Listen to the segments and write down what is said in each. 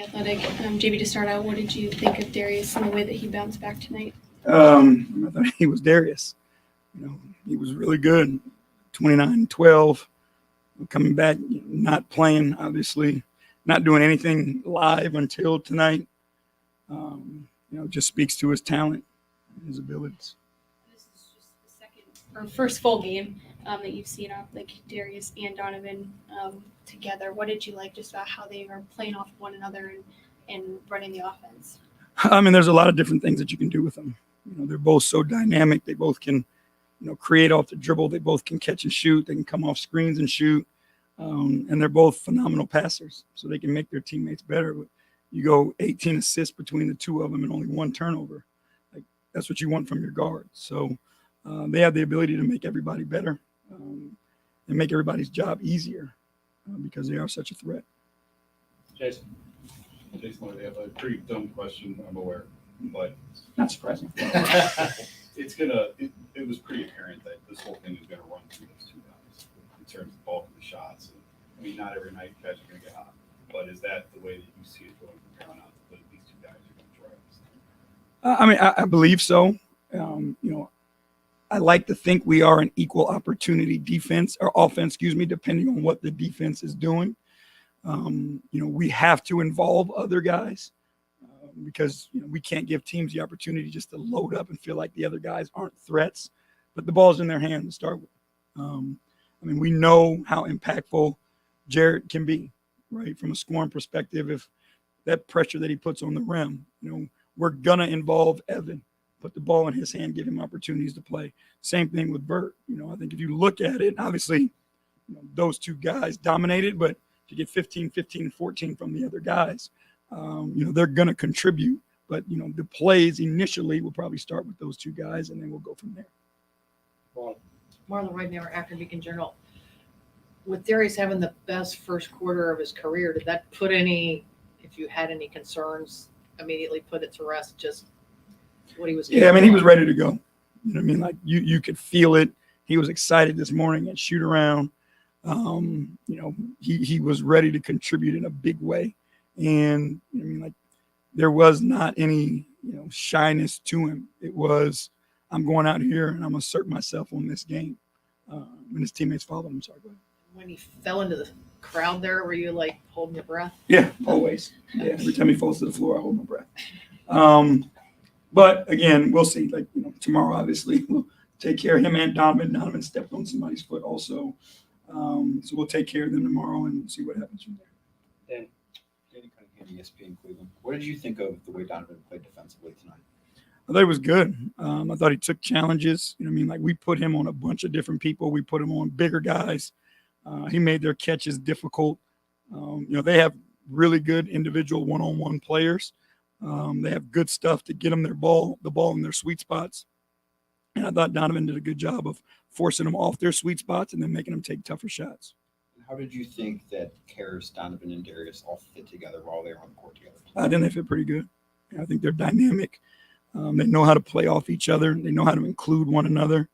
Athletic. JB, to start out, what did you think of Darius and the way that he bounced back tonight? I thought he was Darius. He was really good. 29-12, coming back, not playing, obviously, not doing anything live until tonight. Just speaks to his talent and his abilities. This is just the second or first full game that you've seen of Darius and Donovan together. What did you like just about how they are playing off one another and running the offense? There's a lot of different things that you can do with them. They're both so dynamic. They both can, create off the dribble. They both can catch and shoot. They can come off screens and shoot. And they're both phenomenal passers, so they can make their teammates better. But you go 18 assists between the two of them and only one turnover. That's what you want from your guards. So they have the ability to make everybody better and make everybody's job easier because they are such a threat. Jason, I have a pretty dumb question, I'm aware, but not surprising. It was pretty apparent that this whole thing is going to run through those two guys in terms of the bulk of the shots. Not every night you guys are going to get hot, but is that the way that you see it going from here on out? That these two guys are going to drive this thing? I believe so. I like to think we are an equal opportunity defense or offense, depending on what the defense is doing. We have to involve other guys because we can't give teams the opportunity just to load up and feel like the other guys aren't threats, but the ball's in their hand to start with. We know how impactful Jarrett can be, right? From a scoring perspective, if that pressure that he puts on the rim, we're going to involve Evan, put the ball in his hand, give him opportunities to play. Same thing with Bert. I think if you look at it, obviously, those two guys dominated, but to get 15, 14 from the other guys, they're going to contribute. But, the plays initially will probably start with those two guys, and then we'll go from there. Well, Marlon Reitner, Akron Beacon Journal. With Darius having the best first quarter of his career, did that put if you had any concerns, immediately put it to rest, just what he was doing? Yeah, he was ready to go. You could feel it. He was excited this morning at shoot around. He was ready to contribute in a big way. And there was not any, shyness to him. It was, I'm going out here and I'm going to assert myself on this game. And his teammates followed him. Sorry, go ahead. When he fell into the crowd there, were you holding your breath? Yeah, always. Yeah, every time he falls to the floor, I hold my breath. But again, we'll see. Tomorrow, obviously, we'll take care of him and Donovan. Donovan stepped on somebody's foot also. So we'll take care of them tomorrow and see what happens from there. And Danny Cunningham, ESPN Cleveland. What did you think of the way Donovan played defensively tonight? I thought it was good. I thought he took challenges. We put him on a bunch of different people. We put him on bigger guys. He made their catches difficult. They have really good individual one-on-one players. They have good stuff to get them the ball in their sweet spots. And I thought Donovan did a good job of forcing them off their sweet spots and then making them take tougher shots. How did you think that Karras, Donovan, and Darius all fit together while they were on the court together? I think they fit pretty good. I think they're dynamic. They know how to play off each other. They know how to include one another.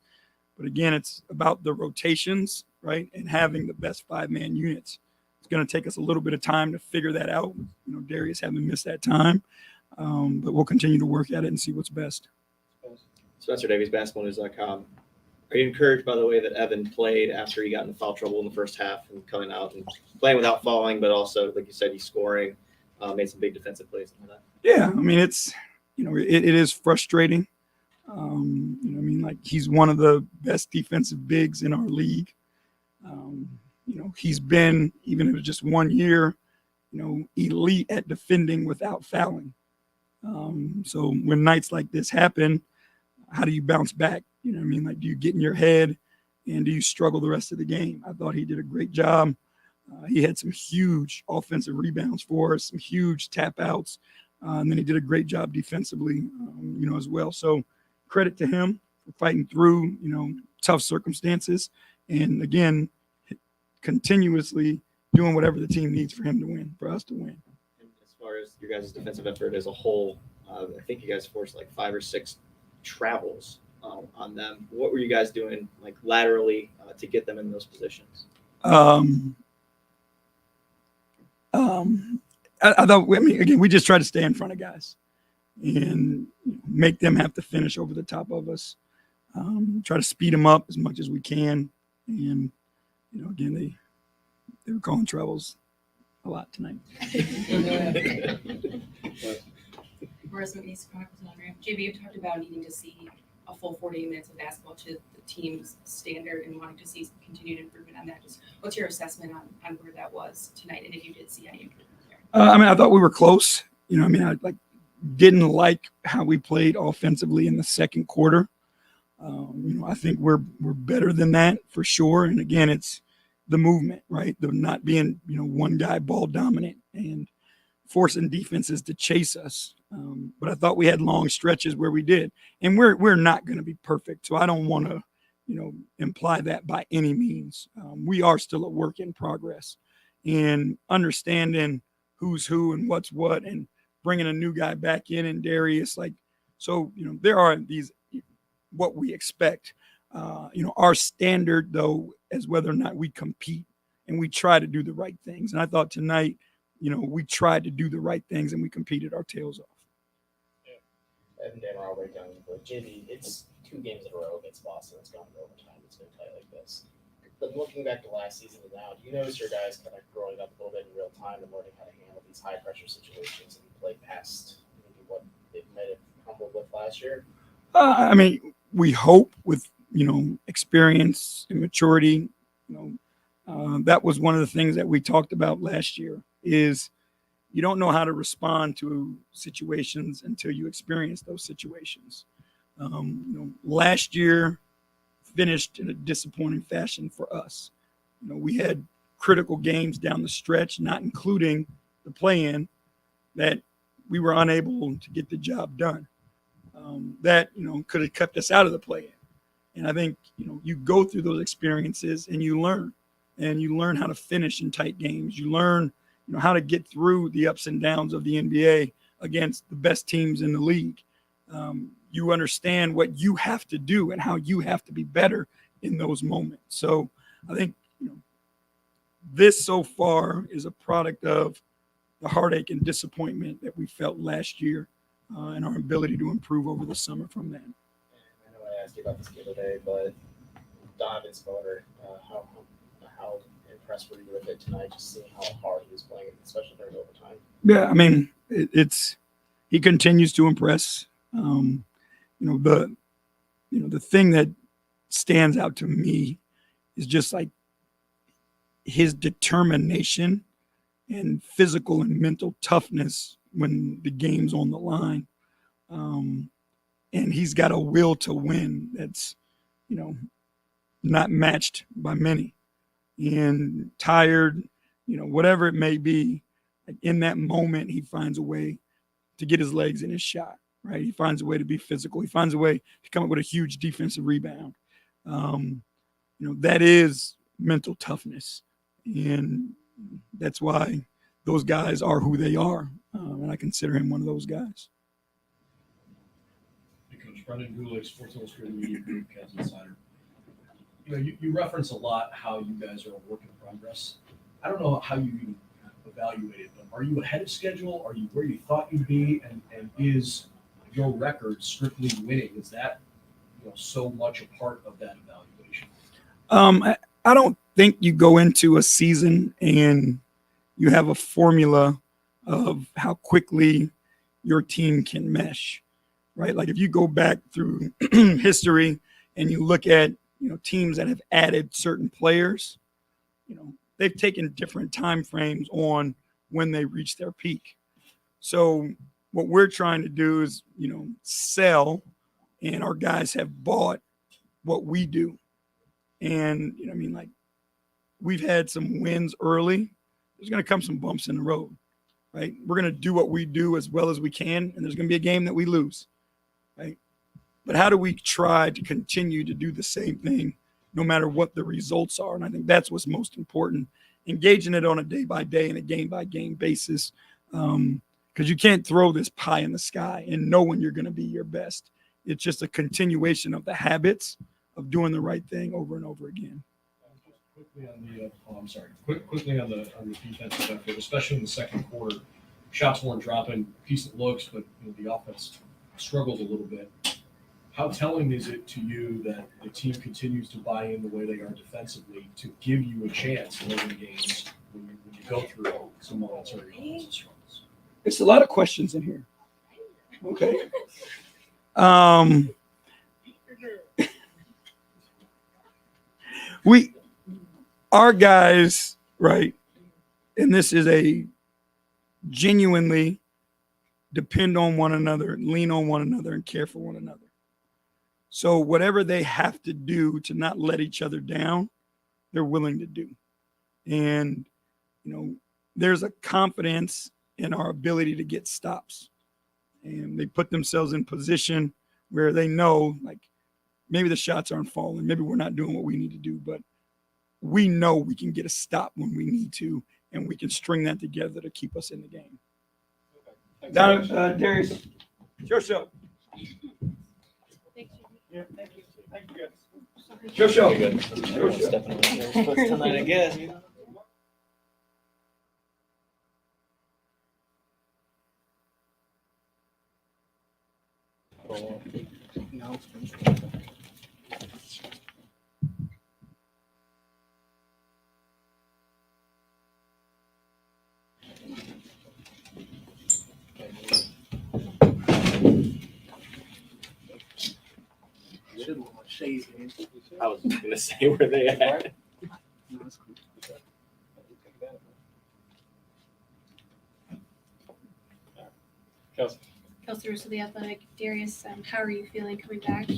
But again, it's about the rotations, right, and having the best five-man units. It's going to take us a little bit of time to figure that out. Darius having missed that time. But we'll continue to work at it and see what's best. Spencer Davies, basketballnews.com. Are you encouraged by the way that Evan played after he got into foul trouble in the first half and coming out and playing without falling, but also, like you said, he's scoring, made some big defensive plays and all that? Yeah, it's it is frustrating. He's one of the best defensive bigs in our league. He's been, even if it's just 1 year, elite at defending without fouling. So when nights like this happen, how do you bounce back? Do you get in your head and do you struggle the rest of the game? I thought he did a great job. He had some huge offensive rebounds for us, some huge tap outs. And then he did a great job defensively, as well. So credit to him for fighting through, tough circumstances. And again, continuously doing whatever the team needs for him to win, for us to win. And as far as your guys' defensive effort as a whole, I think you guys forced 5 or 6 travels on them. What were you guys doing laterally to get them in those positions? I thought, I mean, again, we just tried to stay in front of guys and make them have to finish over the top of us. Try to speed them up as much as we can. And, again, they were calling troubles a lot tonight. Marissa East Chronicles on Ramp. JB, you talked about needing to see a full 40 minutes of basketball to the team's standard and wanting to see continued improvement on that. Just what's your assessment on where that was tonight, and if you did see any improvement there? I thought we were close. I didn't like how we played offensively in the second quarter. I think we're better than that for sure. And again, it's the movement, right? The not being, one guy ball dominant and forcing defenses to chase us. But I thought we had long stretches where we did, and we're not going to be perfect. So I don't want to, imply that by any means. We are still a work in progress, and understanding who's who and what's what, and bringing a new guy back in and Darius, there are these, what we expect. Our standard though, is whether or not we compete and we try to do the right things. And I thought tonight, we tried to do the right things and we competed our tails off. And Dan Robert Young, but JB, it's 2 games in a row against Boston. It's gone to overtime. It's been tight like this. But looking back to last season and now, do you notice your guys kind of growing up a little bit in real time and learning how to handle these high pressure situations and play past maybe what they might have humbled with last year? We hope with, experience and maturity, that was one of the things that we talked about last year is you don't know how to respond to situations until you experience those situations. Last year finished in a disappointing fashion for us. We had critical games down the stretch, not including the play-in, that we were unable to get the job done. That could have kept us out of the play-in. And I think you go through those experiences and you learn how to finish in tight games. You learn how to get through the ups and downs of the NBA against the best teams in the league. You understand what you have to do and how you have to be better in those moments. So I think this so far is a product of the heartache and disappointment that we felt last year, and our ability to improve over the summer from that. I know I asked you about this the other day, but Donovan's motor, how impressed were you with it tonight? Just seeing how hard he was playing, especially during overtime. Yeah, he continues to impress. The thing that stands out to me is just like his determination and physical and mental toughness when the game's on the line. And he's got a will to win that's, not matched by many. And tired, whatever it may be, like in that moment, he finds a way to get his legs in his shot, right? He finds a way to be physical. He finds a way to come up with a huge defensive rebound. That is mental toughness. And that's why those guys are who they are. And I consider him one of those guys. Hey, Coach Brendan Goulet, Sports Illustrated Media Group, Cavs Insider. You reference a lot how you guys are a work in progress. I don't know how you evaluate it, but are you ahead of schedule? Are you where you thought you'd be? And is your record strictly winning? Is that so much a part of that evaluation? I don't think you go into a season and you have a formula of how quickly your team can mesh, right? Like if you go back through history and you look at teams that have added certain players, they've taken different time frames on when they reach their peak. So what we're trying to do is, sell, and our guys have bought what we do. And, we've had some wins early. There's going to come some bumps in the road, right? We're going to do what we do as well as we can, and there's going to be a game that we lose, right? But how do we try to continue to do the same thing no matter what the results are? And I think that's what's most important, engaging it on a day-by-day and a game-by-game basis, because you can't throw this pie in the sky and know when you're going to be your best. It's just a continuation of the habits of doing the right thing over and over again. Quickly on the defensive effort, especially in the second quarter. shots weren't dropping, decent looks, but the offense struggled a little bit. How telling is it to you that the team continues to buy in the way they are defensively to give you a chance late in games when you go through some momentary offensive struggles? It's a lot of questions in here. Okay. Our guys, right, and this is a genuinely depend on one another, lean on one another, and care for one another. So whatever they have to do to not let each other down, they're willing to do. And, there's a confidence in our ability to get stops. And they put themselves in position where they know, like, maybe the shots aren't falling, maybe we're not doing what we need to do, but we know we can get a stop when we need to, and we can string that together to keep us in the game. Thanks, Coach. Darius, show. Yeah, thank you. Thank you, guys. Show. Everyone's stepping on their foot tonight, I guess. I was just gonna say where they at. Kelsey. Kelsey Russo, The Athletic. Darius, how are you feeling coming back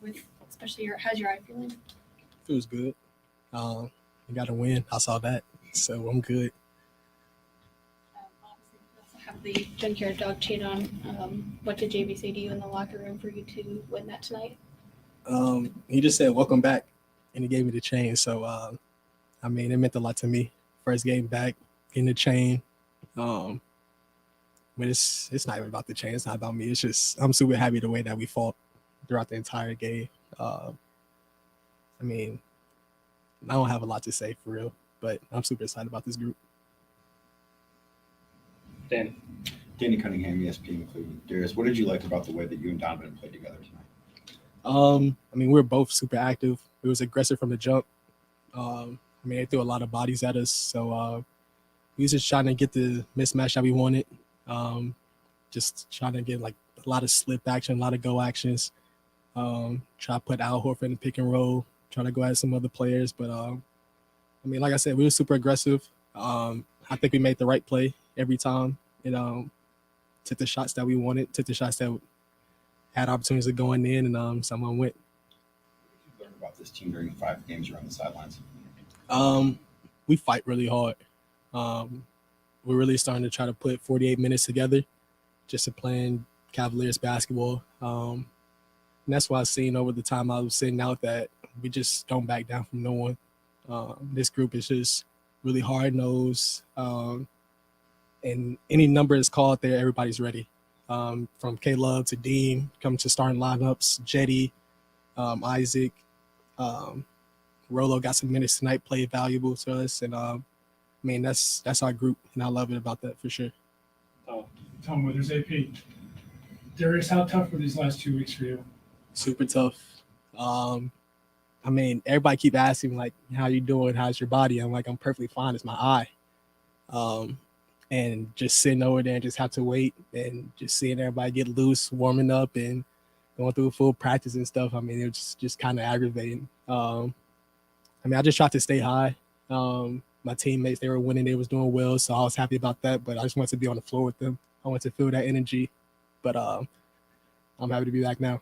with especially how's your eye feeling? Feels good. We got to win. I saw that, so I'm good. Obviously, we also have the John Care dog chain on. What did JB say to you in the locker room for you to win that tonight? He just said, "Welcome back," and he gave me the chain. So, it meant a lot to me. First game back, getting the chain. But it's not even about the chain. It's not about me. It's just I'm super happy the way that we fought throughout the entire game. I don't have a lot to say for real, but I'm super excited about this group. Danny. Danny Cunningham, ESPN Cleveland. Darius, what did you like about the way that you and Donovan played together tonight? We were both super active. It was aggressive from the jump. They threw a lot of bodies at us, so we was just trying to get the mismatch that we wanted. Just trying to get like a lot of slip action, a lot of go actions. Try to put Al Horford in the pick and roll. Try to go at some other players, but like I said, we were super aggressive. I think we made the right play every time. Took the shots that we wanted. Took the shots that had opportunities of going in, and someone went. What did you learn about this team during the 5 games you're on the sidelines? We fight really hard. We're really starting to try to put 48 minutes together just to playing Cavaliers basketball. And that's why I seen over the time I was sitting out that we just don't back down from no one. This group is just really hard-nosed. And any number is called there, everybody's ready. From K-Love to Dean, come to starting lineups, Jetty, Isaac, Rolo got some minutes tonight, played valuable to us. And that's our group, and I love it about that for sure. Tom Withers, AP. Darius, how tough were these last 2 weeks for you? Super tough. Everybody keep asking me, like, how you doing? How's your body? I'm like, I'm perfectly fine. It's my eye. And just sitting over there and just have to wait and just seeing everybody get loose, warming up and going through full practice and stuff. It was just kind of aggravating. I just tried to stay high. My teammates, they were winning, they was doing well, so I was happy about that, but I just wanted to be on the floor with them. I wanted to feel that energy, but I'm happy to be back now.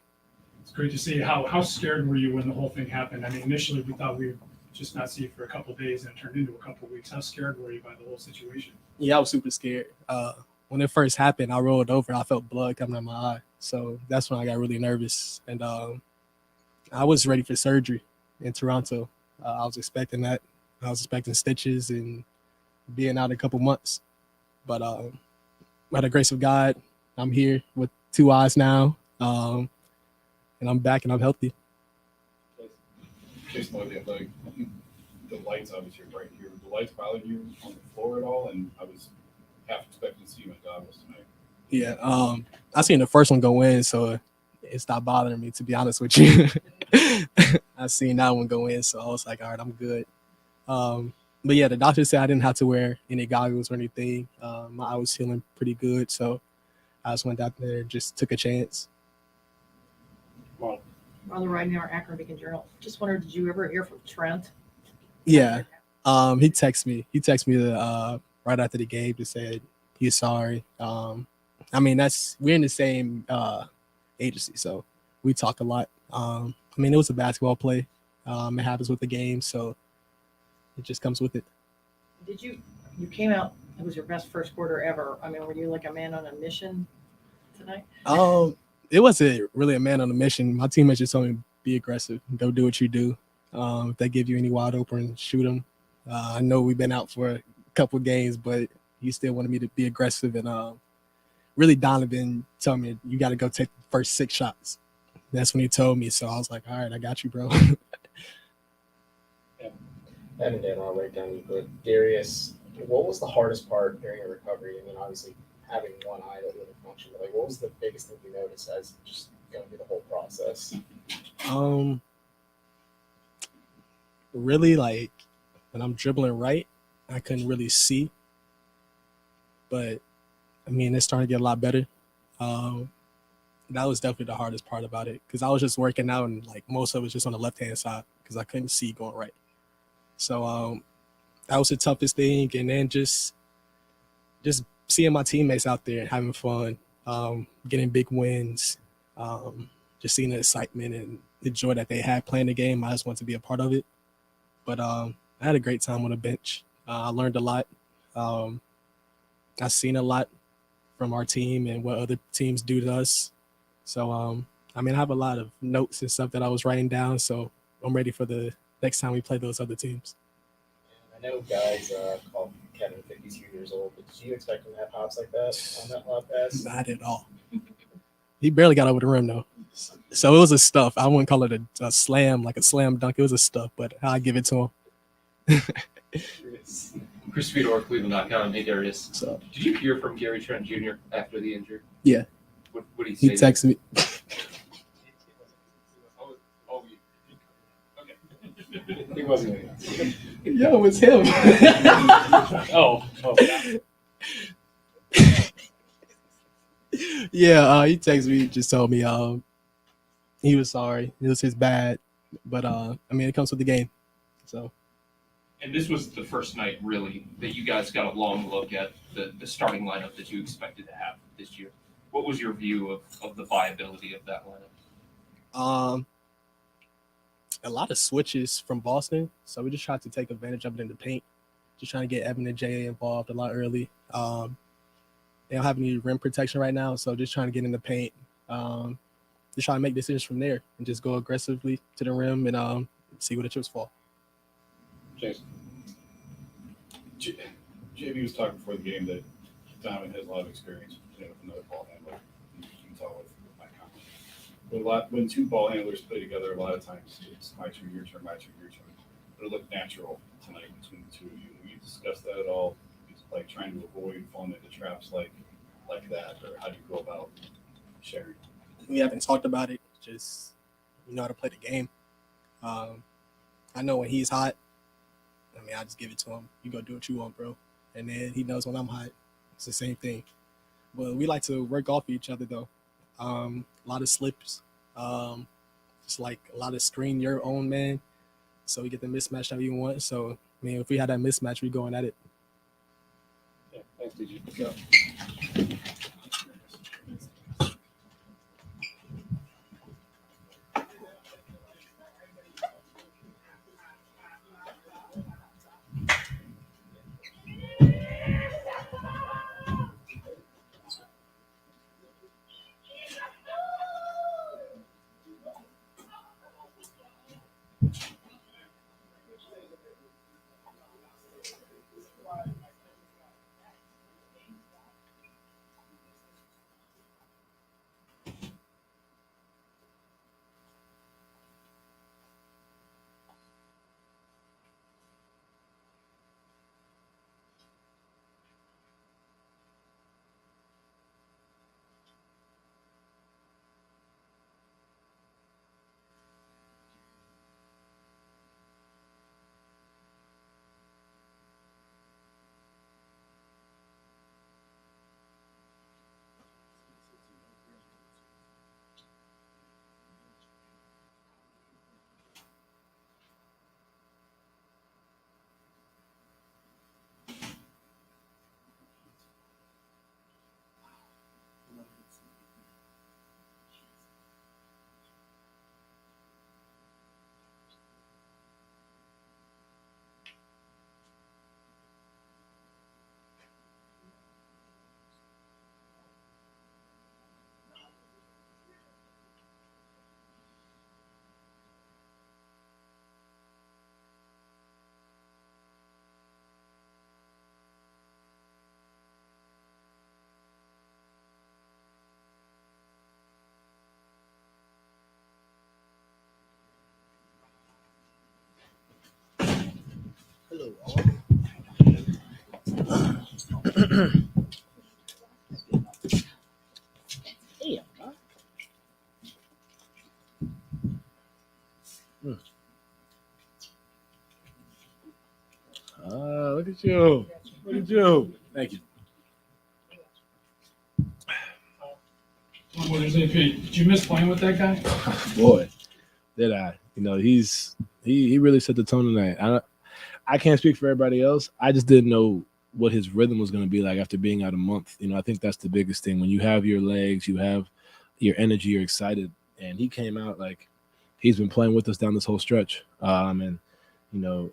It's great to see. How scared were you when the whole thing happened? Initially we thought we'd just not see you for a couple of days, and it turned into a couple of weeks. How scared were you by the whole situation? Yeah, I was super scared. When it first happened, I rolled over. I felt blood coming out my eye, so that's when I got really nervous, and I was ready for surgery in Toronto. I was expecting that. I was expecting stitches and being out in a couple months. But by the grace of God, I'm here with 2 eyes now, and I'm back and I'm healthy. Jason Lloyd, The Athletic. The lights obviously are bright here. The lights bothered you on the floor at all? And I was half expecting to see you in goggles tonight. Yeah, I seen the first one go in, so it stopped bothering me, to be honest with you. I seen that one go in, so I was like, all right, I'm good. But yeah, the doctor said I didn't have to wear any goggles or anything. My eye was healing pretty good, so I just went out there and just took a chance. Marlon Riding Hour, Akron Beacon Journal. Just wondered, did you ever hear from Trent? Yeah, he texted me. He texted me right after the game to say he's sorry. I mean, we're in the same agency, so we talk a lot. I mean, it was a basketball play. It happens with the game, so it just comes with it. Did you came out, it was your best first quarter ever. I mean, were you like a man on a mission tonight? It wasn't really a man on a mission. My teammates just told me be aggressive, go do what you do. If they give you any wide open, shoot them. I know we've been out for a couple games, but he still wanted me to be aggressive. And really, Donovan told me, you got to go take the first 6 shots. That's when he told me. So I was like, all right, I got you, bro. Evan Dan, I'll write down you, but Darius, what was the hardest part during your recovery? I mean, obviously having one eye that wouldn't function, but like, what was the biggest thing you noticed as just going through the whole process? Really, like when I'm dribbling right, I couldn't really see. But I mean, it's starting to get a lot better. That was definitely the hardest part about it, because I was just working out and like most of it was just on the left-hand side because I couldn't see going right. So that was the toughest thing. And then just seeing my teammates out there having fun, getting big wins, just seeing the excitement and the joy that they had playing the game. I just wanted to be a part of it. But I had a great time on the bench. I learned a lot. I've seen a lot from our team and what other teams do to us. So, I mean, I have a lot of notes and stuff that I was writing down. So I'm ready for the next time we play those other teams. I know guys call Kevin 52 years old, but did you expect him to have hops like that on that lob pass? Not at all. He barely got over the rim, though. So it was a stuff. I wouldn't call it a slam, like a slam dunk. It was a stuff, but I give it to him. Chris Fedor, Cleveland.com. Hey, Darius. So Did you hear from Gary Trent Jr. after the injury? Yeah. What did he say? he texted me. Okay. He wasn't. Yo, it was him. Oh. Yeah, he texted me, just told me he was sorry. It was his bad. But I mean, it comes with the game. So And this was the first night, really, that you guys got a long look at the starting lineup that you expected to have this year. What was your view of the viability of that lineup? A lot of switches from Boston, so we just tried to take advantage of it in the paint. Just trying to get Evan and Jay involved a lot early. They don't have any rim protection right now, so just trying to get in the paint. Just trying to make decisions from there and just go aggressively to the rim and see where the chips fall. Jason. JB was talking before the game that Donovan has a lot of experience, with another ball handler. You can tell with my comment. When 2 ball handlers play together, a lot of times it's my turn, your turn, my turn, your turn. But it looked natural tonight between the 2 of you. Will you discuss that at all? It's like trying to avoid falling into traps like that, or how do you go about sharing? We haven't talked about it. Just we know how to play the game. I know when he's hot. I mean, I just give it to him. You go do what you want, bro. And then he knows when I'm hot. It's the same thing. But we like to work off each other, though. A lot of slips. Just like a lot of screen your own man. So we get the mismatch that we want. So, I mean, if we had that mismatch, we going at it. Yeah, thanks, DG. Look at you. Look at you. Thank you. What is AP? Did you miss playing with that guy? Boy, did I. You know, he really set the tone tonight. I can't speak for everybody else. I just didn't know what his rhythm was going to be like after being out a month. You know, I think that's the biggest thing. When you have your legs, you have your energy, you're excited. And he came out like he's been playing with us down this whole stretch. And, you know,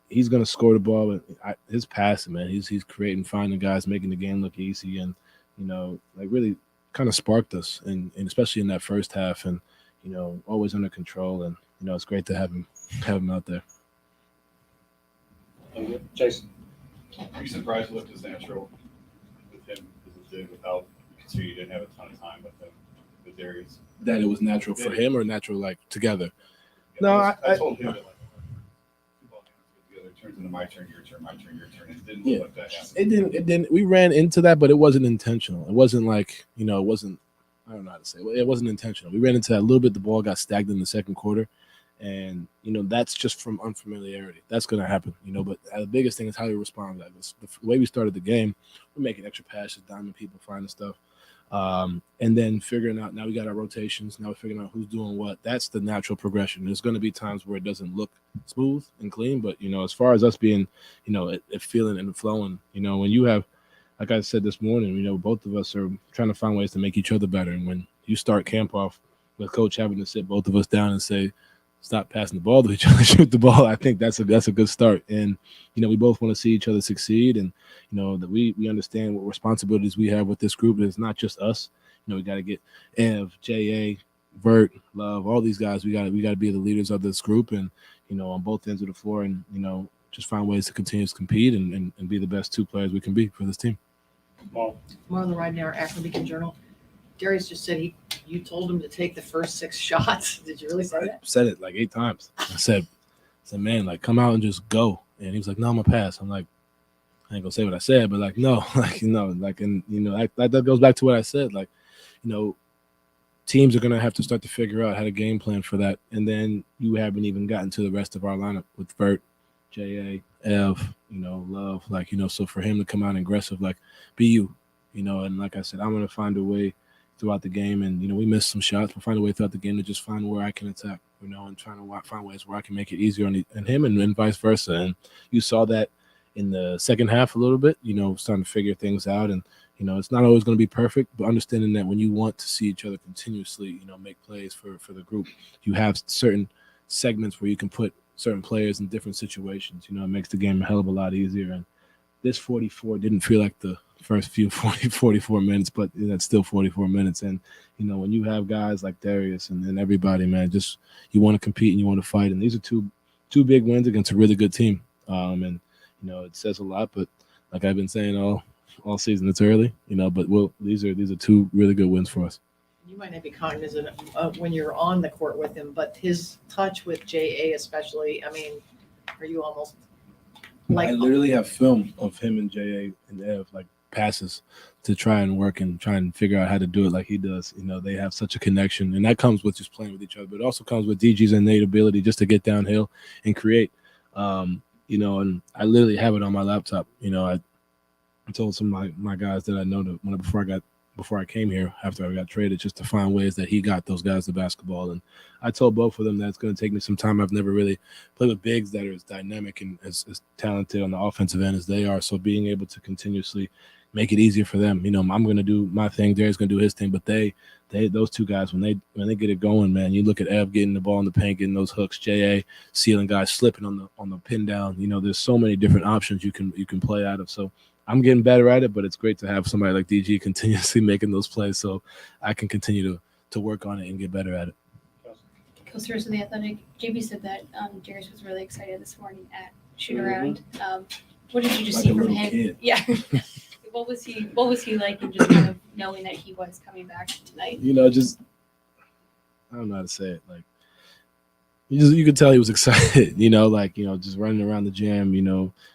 he's going to score the ball. But his passing, man, he's creating, finding guys, making the game look easy. And, you know, like really kind of sparked us, and especially in that first half. And, you know, always under control. And, you know, it's great to have him out there. Jason, are you surprised it looked as natural with him as it did without, considering you didn't have a ton of time with him, with Darius? That it was natural for him or natural like together? Yeah, No, I told him that like, two ball hands together, it turns into my turn, your turn, my turn, your turn. It didn't look like that happened. It didn't. We ran into that, but it wasn't intentional. It wasn't like, you know, it wasn't. I don't know how to say it. It wasn't intentional. We ran into that a little bit. The ball got stagnant in the second quarter. And, you know, that's just from unfamiliarity. That's going to happen, you know. But the biggest thing is how you respond to that. The way we started the game, we're making extra passes, diamond people, finding stuff. And then figuring out, now we got our rotations. Now we're figuring out who's doing what. That's the natural progression. There's going to be times where it doesn't look smooth and clean. But, you know, as far as us being, you know, it feeling and flowing, you know, when you have, like I said this morning, you know, both of us are trying to find ways to make each other better. And when you start camp off with Coach having to sit both of us down and say, stop passing the ball to each other, shoot the ball, I think that's a good start. And, you know, we both want to see each other succeed, and, you know, that we understand what responsibilities we have with this group. It's not just us. You know, we got to get Ev, J.A., Vert, Love, all these guys. We got to be the leaders of this group, and, you know, on both ends of the floor, and, you know, just find ways to continue to compete and be the best two players we can be for this team. Marlon right now, Akron Beacon Journal. Darius just said you told him to take the first 6 shots. Did you really say I that? said it like 8 times. I said, man, like, come out and just go. And he was like, no, I'm gonna pass. I'm like, I ain't gonna say what I said, but like, no, like, you know, like, and, you know, that goes back to what I said. Like, you know, teams are gonna have to start to figure out how to game plan for that. And then you haven't even gotten to the rest of our lineup with Vert, J.A., Ev, you know, Love. Like, you know, so for him to come out aggressive, like, be you know, and like I said, I'm gonna find a way throughout the game, and, you know, we missed some shots, but find a way throughout the game to just find where I can attack, you know, and trying to find ways where I can make it easier on him and vice versa. And you saw that in the second half a little bit, you know, starting to figure things out. And, you know, it's not always going to be perfect, but understanding that when you want to see each other continuously, you know, make plays for the group, you have certain segments where you can put certain players in different situations. You know, it makes the game a hell of a lot easier. And this 44 didn't feel like the first few 44 minutes, but that's still 44 minutes. And, you know, when you have guys like Darius and everybody, man, just you want to compete and you want to fight. And these are two big wins against a really good team. And, you know, it says a lot, but like I've been saying all season, it's early, you know, but these are 2 really good wins for us. You might not be cognizant of when you're on the court with him, but his touch with J.A. especially, I mean, are you almost like – I literally have film of him and J.A. and Ev, like, passes to try and work and try and figure out how to do it like he does. You know, they have such a connection, and that comes with just playing with each other, but it also comes with DG's innate ability just to get downhill and create. You know, and I literally have it on my laptop. You know, I told some of my guys that I know that before I came here, after I got traded, just to find ways that he got those guys the basketball. And I told both of them that it's going to take me some time. I've never really played with bigs that are as dynamic and as talented on the offensive end as they are. So being able to continuously make it easier for them. You know, I'm going to do my thing, Darius going to do his thing, but those 2 guys, when they get it going, man, you look at Ev getting the ball in the paint, getting those hooks, J.A. sealing guys, slipping on the pin down. You know, there's so many different options you can play out of. So I'm getting better at it, but it's great to have somebody like DG continuously making those plays so I can continue to work on it and get better at it. Co-stars of the Athletic, JB said that Darius was really excited this morning at shoot around. What did you just Like see a from little him? kid. Yeah. What was he like, and just kind of knowing that he was coming back tonight? You know, just I don't know how to say it. Like, you could tell he was excited, just running around the gym,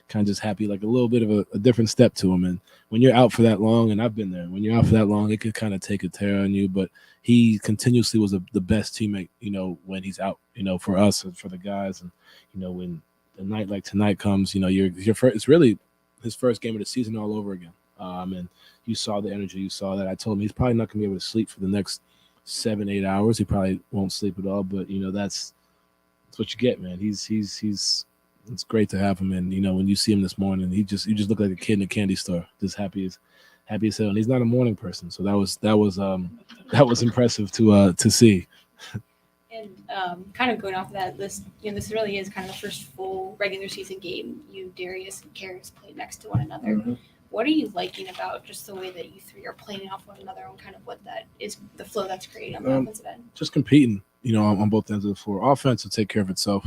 kind of just happy, like a little bit of a different step to him. And when you're out for that long, and I've been there, when you're out for that long, it could kind of take a tear on you. But he continuously was the best teammate, when he's out, for us and for the guys. And, when a night like tonight comes, your first, it's really his first game of the season all over again. And you saw the energy, you saw that. I told him he's probably not going to be able to sleep for the next 7-8 hours. He probably won't sleep at all, but that's what you get, man. He's it's great to have him. And when you see him this morning, you just look like a kid in a candy store, just happy as hell. And he's not a morning person, so that was impressive to see. And kind of going off of that list, this really is kind of the first full regular season game you, Darius, and Karis played next to one another. Mhm. What are you liking about just the way that you three are playing off one another and kind of what that is, the flow that's creating on the offensive end? Just competing, on both ends of the floor. Offense will take care of itself.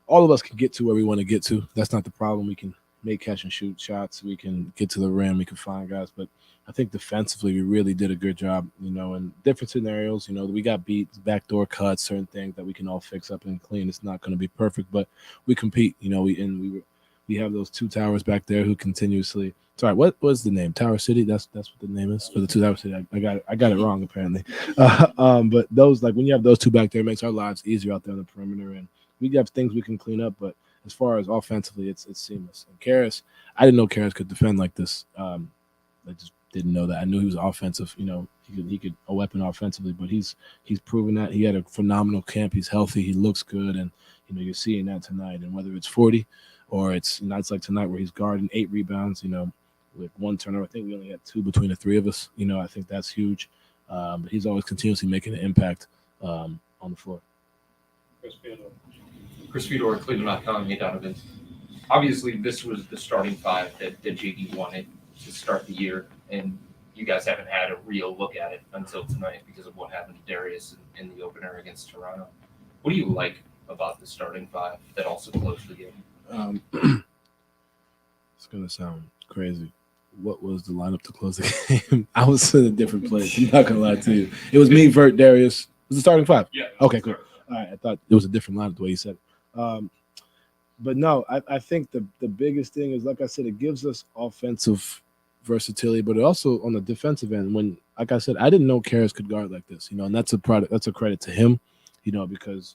All of us can get to where we want to get to. That's not the problem. We can make catch and shoot shots. We can get to the rim. We can find guys. But I think defensively, we really did a good job, in different scenarios. We got beat, backdoor cuts, certain things that we can all fix up and clean. It's not going to be perfect, but we compete. We have those two towers back there who continuously. Sorry, what was the name? Tower City. That's what the name is for the two Tower City. I got it wrong apparently. But those, like when you have those two back there, it makes our lives easier out there on the perimeter, and we have things we can clean up. But as far as offensively, it's seamless. And Karis, I didn't know Karis could defend like this. I just didn't know that. I knew he was offensive. He could a weapon offensively, but he's proven that. He had a phenomenal camp. He's healthy. He looks good, and you're seeing that tonight. And whether it's 40 or it's nights like tonight where he's guarding 8 rebounds, with 1 turnover. I think we only had 2 between the 3 of us. I think that's huge. But he's always continuously making an impact on the floor. Chris Fedor, Cleveland.com, hey Donovan. Obviously, this was the starting 5 that JD wanted to start the year, and you guys haven't had a real look at it until tonight because of what happened to Darius in the opener against Toronto. What do you like about the starting 5 that also closed the game? It's going to sound crazy. What was the lineup to close the game? I was in a different place. I'm not going to lie to you. It was me, Vert, Darius. It was the starting 5? Yeah. Okay, cool. All right, I thought it was a different lineup the way you said it. But no, I think the biggest thing is, like I said, it gives us offensive versatility, but also on the defensive end. When, like I said, I didn't know Karis could guard like this, and that's a credit to him, because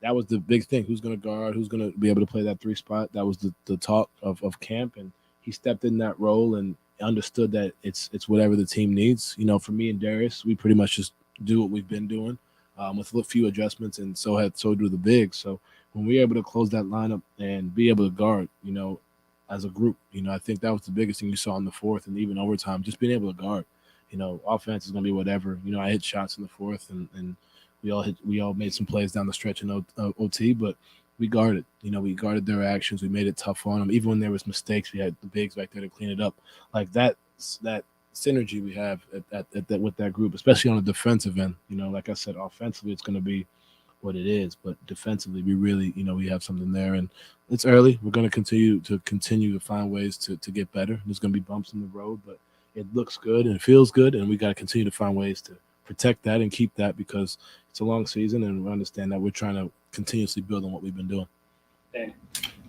that was the big thing. Who's going to guard? Who's going to be able to play that 3 spot? That was the talk of camp, and he stepped in that role and understood that it's whatever the team needs. For me and Darius, we pretty much just do what we've been doing with a few adjustments, and so do the bigs. So when we're able to close that lineup and be able to guard, as a group, I think that was the biggest thing you saw in the fourth and even overtime, just being able to guard. Offense is going to be whatever. I hit shots in the fourth, and we all made some plays down the stretch in OT, but we guarded. We guarded their actions. We made it tough on them. Even when there was mistakes, we had the bigs back there to clean it up. Like that synergy we have with that group, especially on the defensive end. Like I said, offensively it's going to be what it is, but defensively we really, we have something there. And it's early. We're going to continue to find ways to get better. There's going to be bumps in the road, but it looks good and it feels good, and we got to continue to find ways to protect that and keep that, because it's a long season, and we understand that we're trying to continuously build on what we've been doing.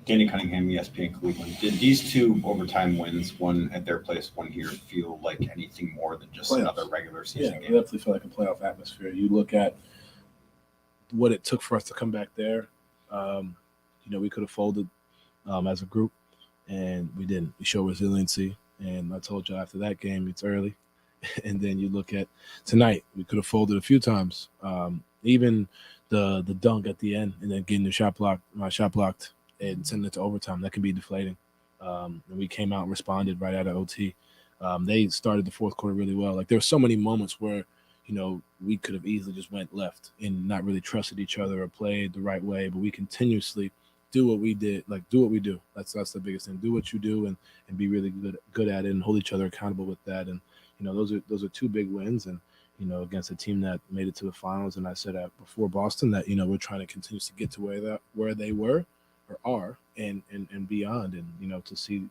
Danny Cunningham, ESPN Cleveland. Did these 2 overtime wins, one at their place, one here, feel like anything more than just Playoffs. another regular season Yeah, game? it definitely felt like a playoff atmosphere. You look at what it took for us to come back there. We could have folded as a group, and we didn't. We showed resiliency, and I told you after that game, it's early. And then you look at tonight, we could have folded a few times. Even the dunk at the end, and then getting my shot blocked, and sending it to overtime, that can be deflating. And we came out and responded right out of OT. They started the fourth quarter really well. Like, there were so many moments where, we could have easily just went left and not really trusted each other or played the right way, but we continuously do what we did, do what we do. That's the biggest thing. Do what you do and be really good at it, and hold each other accountable with that. And, those are 2 big wins, and, against a team that made it to the finals. And I said before Boston that, we're trying to continuously get to where they were or are and beyond. And, to see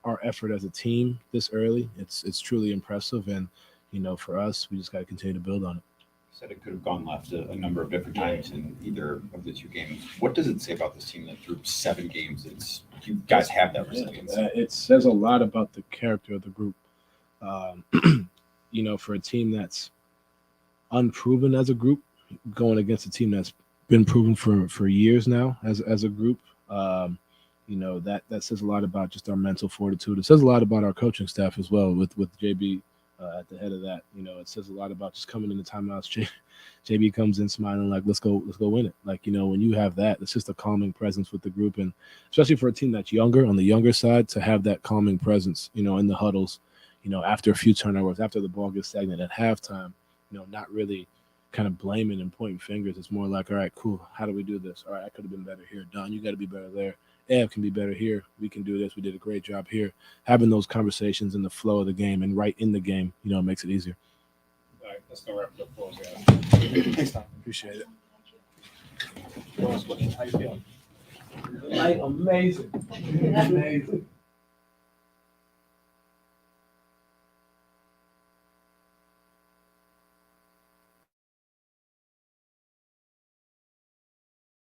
our effort as a team this early, it's truly impressive. And, for us, we just got to continue to build on it. said it could have gone left a number of different times in either of the two games. What does it say about this team that through 7 games, you guys have that resilience? It says a lot about the character of the group. For a team that's unproven as a group, going against a team that's been proven for years now as a group, that says a lot about just our mental fortitude. It says a lot about our coaching staff as well, with JB at the head of that. It says a lot about just coming into timeouts. JB comes in smiling like, let's go win it. When you have that, it's just a calming presence with the group, and especially for a team that's younger, on the younger side, to have that calming presence, in the huddles, after a few turnovers, after the ball gets stagnant at halftime, not really kind of blaming and pointing fingers. It's more like, all right, cool. How do we do this? All right, I could have been better here. Don, you got to be better there. Ev can be better here. We can do this. We did a great job here. Having those conversations in the flow of the game and right in the game, makes it easier. All right, that's gonna wrap it up for us, guys. Thanks, Tom. Appreciate it. How you feeling? Amazing. Amazing.